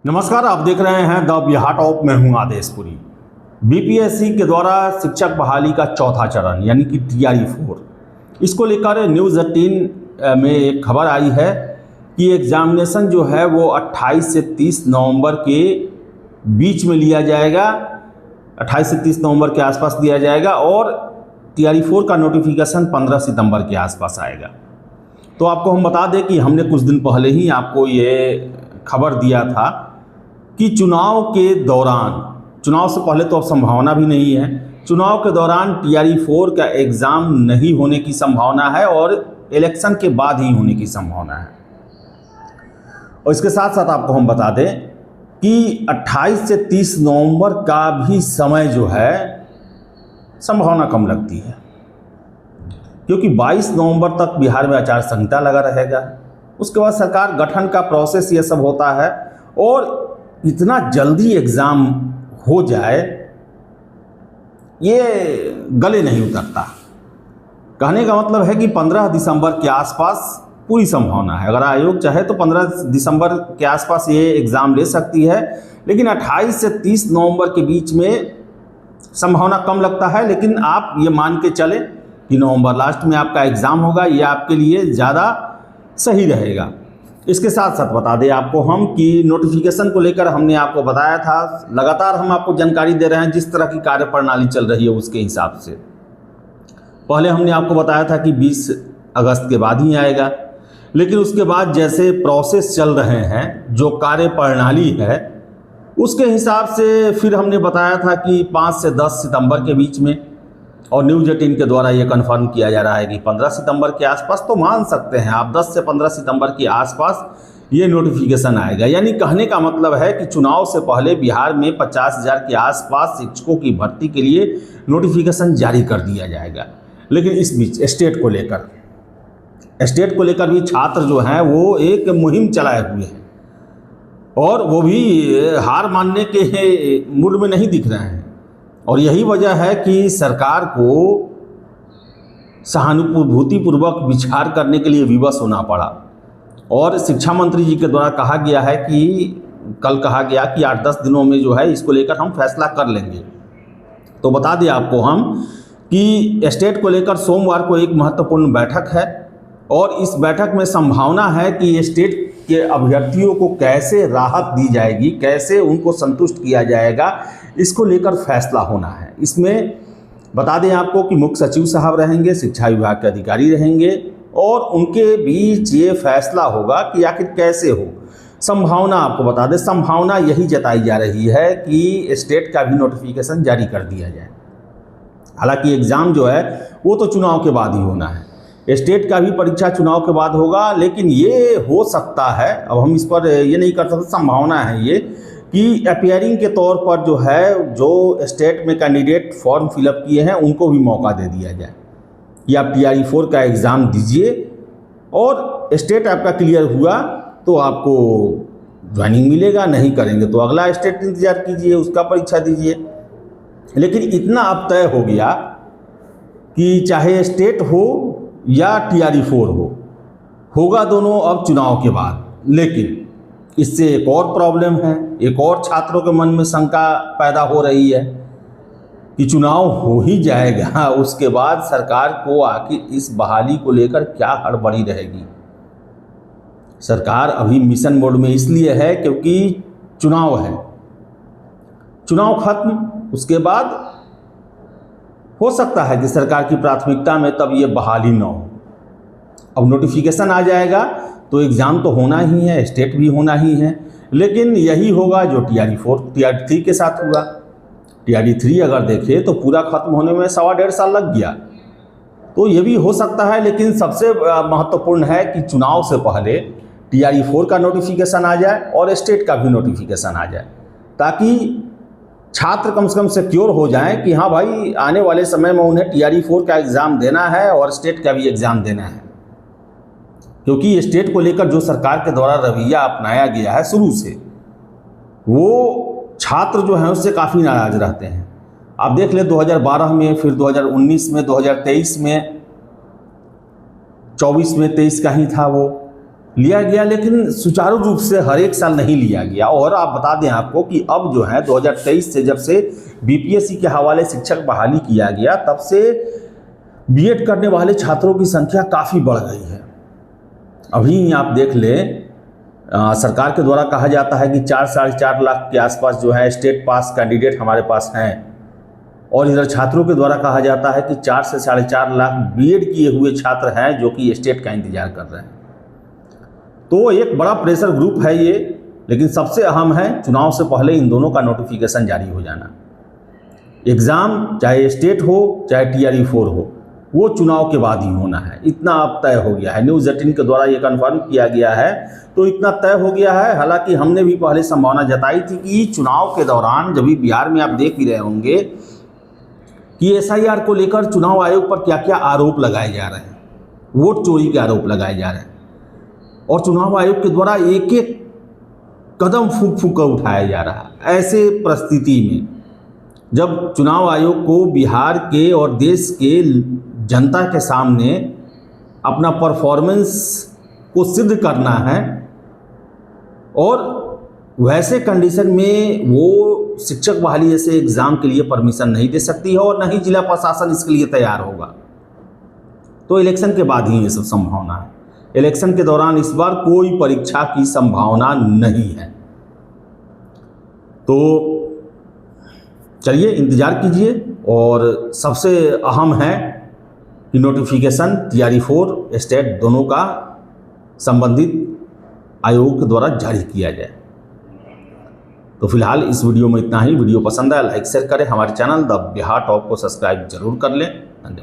नमस्कार, आप देख रहे हैं द बिहार टॉप। मैं हूं आदेशपुरी। बीपीएससी के द्वारा शिक्षक बहाली का चौथा चरण यानी कि टीआरई 4, इसको लेकर न्यूज़ 18 में एक खबर आई है कि एग्जामिनेशन जो है वो 28 से 30 नवंबर के बीच में लिया जाएगा। 28 से 30 नवंबर के आसपास दिया जाएगा और टीआरई 4 का नोटिफिकेशन 15 सितंबर के आसपास आएगा। तो आपको हम बता दें कि हमने कुछ दिन पहले ही आपको ये खबर दिया था कि चुनाव के दौरान, चुनाव से पहले तो अब संभावना भी नहीं है, चुनाव के दौरान टीआरई 4 का एग्ज़ाम नहीं होने की संभावना है और इलेक्शन के बाद ही होने की संभावना है। और इसके साथ साथ आपको हम बता दें कि 28 से 30 नवंबर का भी समय जो है संभावना कम लगती है, क्योंकि 22 नवंबर तक बिहार में आचार संहिता लगा रहेगा। उसके बाद सरकार गठन का प्रोसेस ये सब होता है और इतना जल्दी एग्ज़ाम हो जाए ये गले नहीं उतरता। कहने का मतलब है कि 15 दिसंबर के आसपास पूरी संभावना है। अगर आयोग चाहे तो 15 दिसंबर के आसपास ये एग्ज़ाम ले सकती है, लेकिन 28 से 30 नवंबर के बीच में संभावना कम लगता है। लेकिन आप ये मान के चलें कि नवंबर लास्ट में आपका एग्ज़ाम होगा, ये आपके लिए ज़्यादा सही रहेगा। इसके साथ साथ बता दें आपको हम कि नोटिफिकेशन को लेकर हमने आपको बताया था, लगातार हम आपको जानकारी दे रहे हैं जिस तरह की कार्यप्रणाली चल रही है उसके हिसाब से। पहले हमने आपको बताया था कि 20 अगस्त के बाद ही आएगा, लेकिन उसके बाद जैसे प्रोसेस चल रहे हैं, जो कार्यप्रणाली है उसके हिसाब से फिर हमने बताया था कि 5 से 10 सितंबर के बीच में, और न्यूज़ 18 के द्वारा ये कंफर्म किया जा रहा है कि 15 सितंबर के आसपास। तो मान सकते हैं आप 10 से 15 सितंबर के आसपास ये नोटिफिकेशन आएगा। यानी कहने का मतलब है कि चुनाव से पहले बिहार में 50,000 के आसपास शिक्षकों की भर्ती के लिए नोटिफिकेशन जारी कर दिया जाएगा। लेकिन इस बीच स्टेट को लेकर भी छात्र जो हैं वो एक मुहिम चलाए हुए हैं और वो भी हार मानने के मूड में नहीं दिख रहे हैं। और यही वजह है कि सरकार को सहानुभूतिपूर्वक विचार करने के लिए विवश होना पड़ा। और शिक्षा मंत्री जी के द्वारा कहा गया है कि कल कहा गया कि 8-10 दिनों में जो है इसको लेकर हम फैसला कर लेंगे। तो बता दें आपको हम कि स्टेट को लेकर सोमवार को एक महत्वपूर्ण बैठक है और इस बैठक में संभावना है कि स्टेट के अभ्यर्थियों को कैसे राहत दी जाएगी, कैसे उनको संतुष्ट किया जाएगा, इसको लेकर फैसला होना है। इसमें बता दें आपको कि मुख्य सचिव साहब रहेंगे, शिक्षा विभाग के अधिकारी रहेंगे और उनके बीच ये फैसला होगा कि आखिर कैसे हो। संभावना आपको बता दें, संभावना यही जताई जा रही है कि स्टेट का भी नोटिफिकेशन जारी कर दिया जाए। हालांकि एग्ज़ाम जो है वो तो चुनाव के बाद ही होना है, स्टेट का भी परीक्षा चुनाव के बाद होगा। लेकिन ये हो सकता है, अब हम इस पर ये नहीं कर सकते, संभावना है ये कि अपीयरिंग के तौर पर जो है, जो स्टेट में कैंडिडेट फॉर्म फिलअप किए हैं उनको भी मौका दे दिया जाए कि आप टीआरई 4 का एग्ज़ाम दीजिए और स्टेट आपका क्लियर हुआ तो आपको ज्वाइनिंग मिलेगा, नहीं करेंगे तो अगला स्टेट इंतज़ार कीजिए, उसका परीक्षा दीजिए। लेकिन इतना अब तय हो गया कि चाहे स्टेट हो या टीआरई 4 होगा दोनों अब चुनाव के बाद। लेकिन इससे एक और प्रॉब्लम है, एक और छात्रों के मन में शंका पैदा हो रही है कि चुनाव हो ही जाएगा, उसके बाद सरकार को आखिर इस बहाली को लेकर क्या हड़बड़ी रहेगी। सरकार अभी मिशन मोड में इसलिए है क्योंकि चुनाव है, चुनाव खत्म, उसके बाद हो सकता है कि सरकार की प्राथमिकता में तब ये बहाली न हो। अब नोटिफिकेशन आ जाएगा तो एग्ज़ाम तो होना ही है, स्टेट भी होना ही है, लेकिन यही होगा जो टीआरई 3 के साथ हुआ। टीआरई 3 अगर देखें तो पूरा खत्म होने में 1.25 साल लग गया। तो ये भी हो सकता है, लेकिन सबसे महत्वपूर्ण है कि चुनाव से पहले टीआरई 4 का नोटिफिकेशन आ जाए और स्टेट का भी नोटिफिकेशन आ जाए, ताकि छात्र कम से कम सिक्योर हो जाएं कि हाँ भाई आने वाले समय में उन्हें टीआरई 4 का एग्ज़ाम देना है और स्टेट का भी एग्ज़ाम देना है। क्योंकि स्टेट को लेकर जो सरकार के द्वारा रवैया अपनाया गया है शुरू से, वो छात्र जो हैं उससे काफ़ी नाराज़ रहते हैं। आप देख ले 2012 में, फिर 2019 में, 2023 में, 24 में, 23 का ही था वो, लिया गया, लेकिन सुचारू रूप से हर एक साल नहीं लिया गया। और आप बता दें आपको कि अब जो है 2023 से जब से बीपीएससी के हवाले शिक्षक बहाली किया गया, तब से बीएड करने वाले छात्रों की संख्या काफ़ी बढ़ गई है। अभी आप देख लें, सरकार के द्वारा कहा जाता है कि 4-4.5 लाख के आसपास जो है स्टेट पास कैंडिडेट हमारे पास हैं, और इधर छात्रों के द्वारा कहा जाता है कि 4 से 4.5 लाख बीएड किए हुए छात्र हैं जो कि स्टेट का इंतजार कर रहे हैं। तो एक बड़ा प्रेशर ग्रुप है ये, लेकिन सबसे अहम है चुनाव से पहले इन दोनों का नोटिफिकेशन जारी हो जाना। एग्ज़ाम चाहे स्टेट हो चाहे TRE 4 हो, वो चुनाव के बाद ही होना है, इतना अब तय हो गया है। न्यूज़ 18 के द्वारा ये कन्फर्म किया गया है, तो इतना तय हो गया है। हालांकि हमने भी पहले संभावना जताई थी कि चुनाव के दौरान, जब भी बिहार में आप देख ही रहे होंगे कि SIR को लेकर चुनाव आयोग पर क्या क्या आरोप लगाए जा रहे हैं, वोट चोरी के आरोप लगाए जा रहे हैं, और चुनाव आयोग के द्वारा एक एक कदम फूंक फूंक कर उठाया जा रहा है। ऐसे परिस्थिति में जब चुनाव आयोग को बिहार के और देश के जनता के सामने अपना परफॉर्मेंस को सिद्ध करना है, और वैसे कंडीशन में वो शिक्षक बहाली जैसे एग्ज़ाम के लिए परमिशन नहीं दे सकती है, और न ही जिला प्रशासन इसके लिए तैयार होगा। तो इलेक्शन के बाद ही ये सब संभावना है। इलेक्शन के दौरान इस बार कोई परीक्षा की संभावना नहीं है। तो चलिए इंतज़ार कीजिए, और सबसे अहम है कि नोटिफिकेशन TRE 4 स्टेट दोनों का संबंधित आयोग के द्वारा जारी किया जाए। तो फिलहाल इस वीडियो में इतना ही। वीडियो पसंद आया लाइक शेयर करें, हमारे चैनल द बिहार टॉप को सब्सक्राइब जरूर कर लें। धन्यवाद।